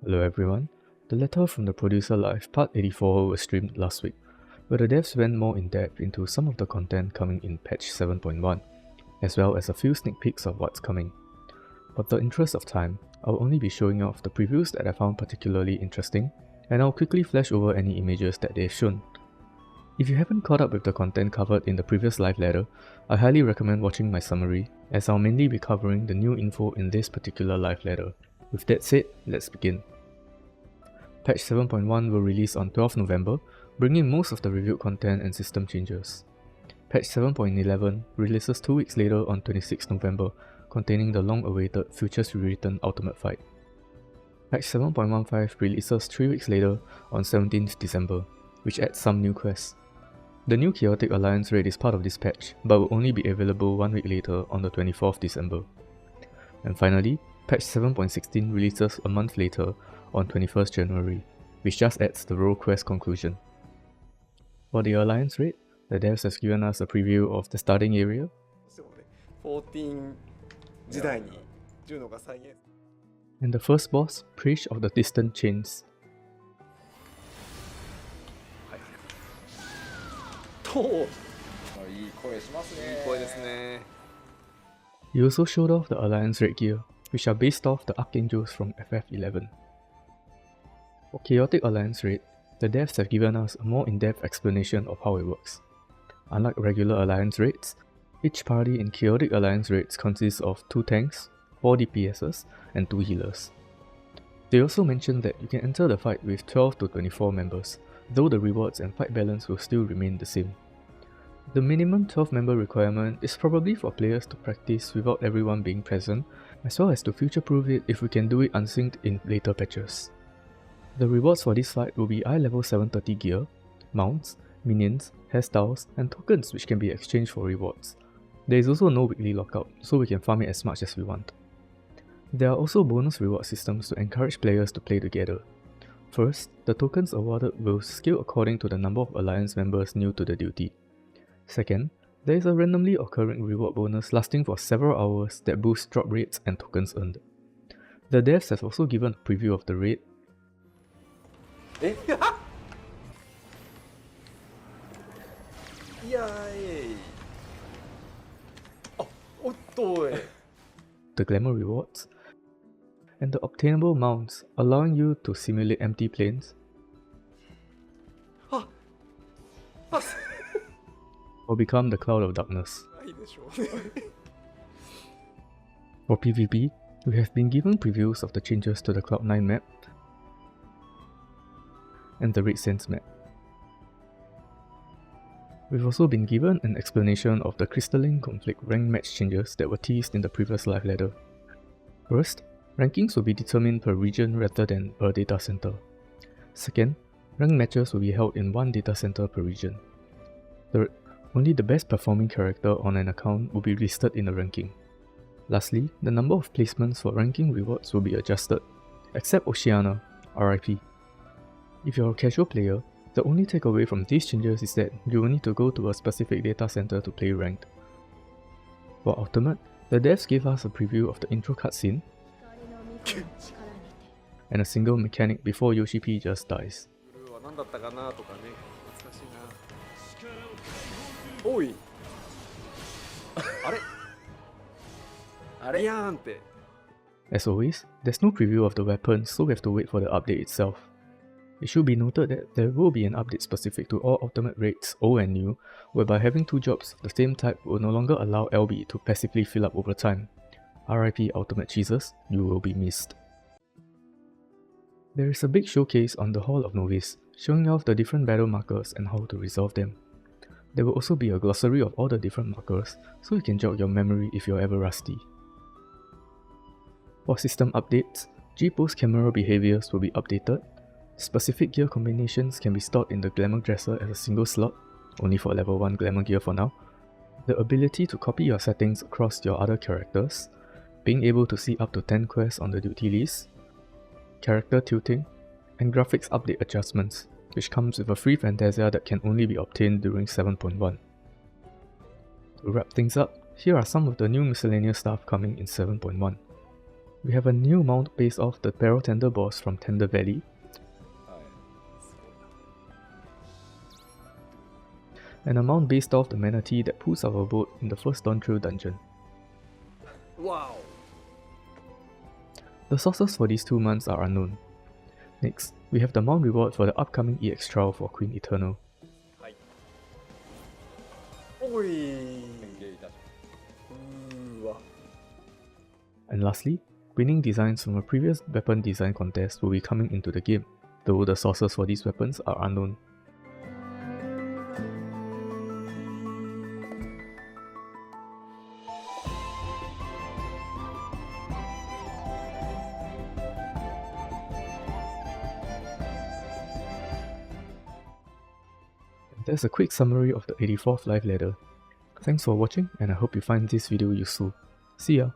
Hello everyone, the letter from the producer live part 84 was streamed last week, where the devs went more in depth into some of the content coming in patch 7.1, as well as a few sneak peeks of what's coming. For the interest of time, I'll only be showing off the previews that I found particularly interesting, and I'll quickly flash over any images that they've shown. If you haven't caught up with the content covered in the previous live letter, I highly recommend watching my summary, as I'll mainly be covering the new info in this particular live letter. With that said, let's begin. Patch 7.1 will release on 12 November, bringing most of the reviewed content and system changes. Patch 7.11 releases 2 weeks later on 26 November, containing the long-awaited Futures Rewritten Ultimate Fight. Patch 7.15 releases 3 weeks later on 17th December, which adds some new quests. The new Chaotic Alliance raid is part of this patch, but will only be available 1 week later on the 24th December. And finally, patch 7.16 releases a month later on 21st January, which just adds the role quest conclusion. For the Alliance raid, the devs has given us a preview of the starting area, 14時代にジュノが再現 and the first boss, Preach of the Distant Chains. といい声しますね。いい声ですね。 He also showed off the Alliance raid gear, which are based off the Archangels from FF11. For Chaotic Alliance raid, the devs have given us a more in-depth explanation of how it works. Unlike regular Alliance raids, each party in Chaotic Alliance raids consists of 2 tanks, 4 DPSs, and 2 healers. They also mentioned that you can enter the fight with 12 to 24 members, though the rewards and fight balance will still remain the same. The minimum 12-member requirement is probably for players to practice without everyone being present, as well as to future-proof it if we can do it unsynced in later patches. The rewards for this fight will be eye level 730 gear, mounts, minions, hairstyles, and tokens which can be exchanged for rewards. There is also no weekly lockout, so we can farm it as much as we want. There are also bonus reward systems to encourage players to play together. First, the tokens awarded will scale according to the number of Alliance members new to the duty. Second, there is a randomly occurring reward bonus lasting for several hours that boosts drop rates and tokens earned. The devs have also given a preview of the raid. えいやーいあおっとい the glamour rewards, and the obtainable mounts, allowing you to simulate empty plains あ or become the Cloud of Darkness. ないでしょうね For PvP, we have been given previews of the changes to the Cloud9 map and the Red Sands map. We've also been given an explanation of the Crystalline Conflict rank match changes that were teased in the previous live letter. First, rankings will be determined per region rather than per data center. Second, rank matches will be held in 1 data center per region. Third, only the best performing character on an account will be listed in the ranking. Lastly, the number of placements for ranking rewards will be adjusted, except Oceania, RIP. If you're a casual player, the only takeaway from these changes is that you will need to go to a specific data center to play ranked. For Ultimate, the devs gave us a preview of the intro cutscene and a single mechanic before Yoshi P just dies. ブルーは何だったかなとかね懐かしいなおいあれあれやんって As always, there's no preview of the weapons, so we have to wait for the update itself. It should be noted that there will be an update specific to all Ultimate raids, old and new, whereby having 2 jobs of the same type will no longer allow LB to passively fill up over time. RIP Ultimate Cheeses, you will be missed. There is a big showcase on the Hall of Novice, showing off the different battle markers and how to resolve them. There will also be a glossary of all the different markers, so you can jog your memory if you're ever rusty. For system updates, G-Post camera behaviors will be updated. Specific gear combinations can be stored in the Glamour Dresser as a single slot, only for level 1 Glamour gear for now. The ability to copy your settings across your other characters, being able to see up to 10 quests on the duty list, character tilting, and graphics update adjustments, which comes with a free Fantasia that can only be obtained during 7.1. To wrap things up, here are some of the new miscellaneous stuff coming in 7.1. We have a new mount based off the Barrel Tender boss from Tender Valley, はい、そうだ。 and a mount based off the manatee that pulls our boat in the first Dawn Trail dungeon. Wow! The sources for these two mounts are unknown. Next, we have the mount reward for the upcoming EX trial for Queen Eternal. はい。おい。うーわ。 And lastly, winning designs from a previous weapon design contest will be coming into the game, though the sources for these weapons are unknown. There's a quick summary of the 84th Live Letter. Thanks for watching, and I hope you find this video useful. See ya!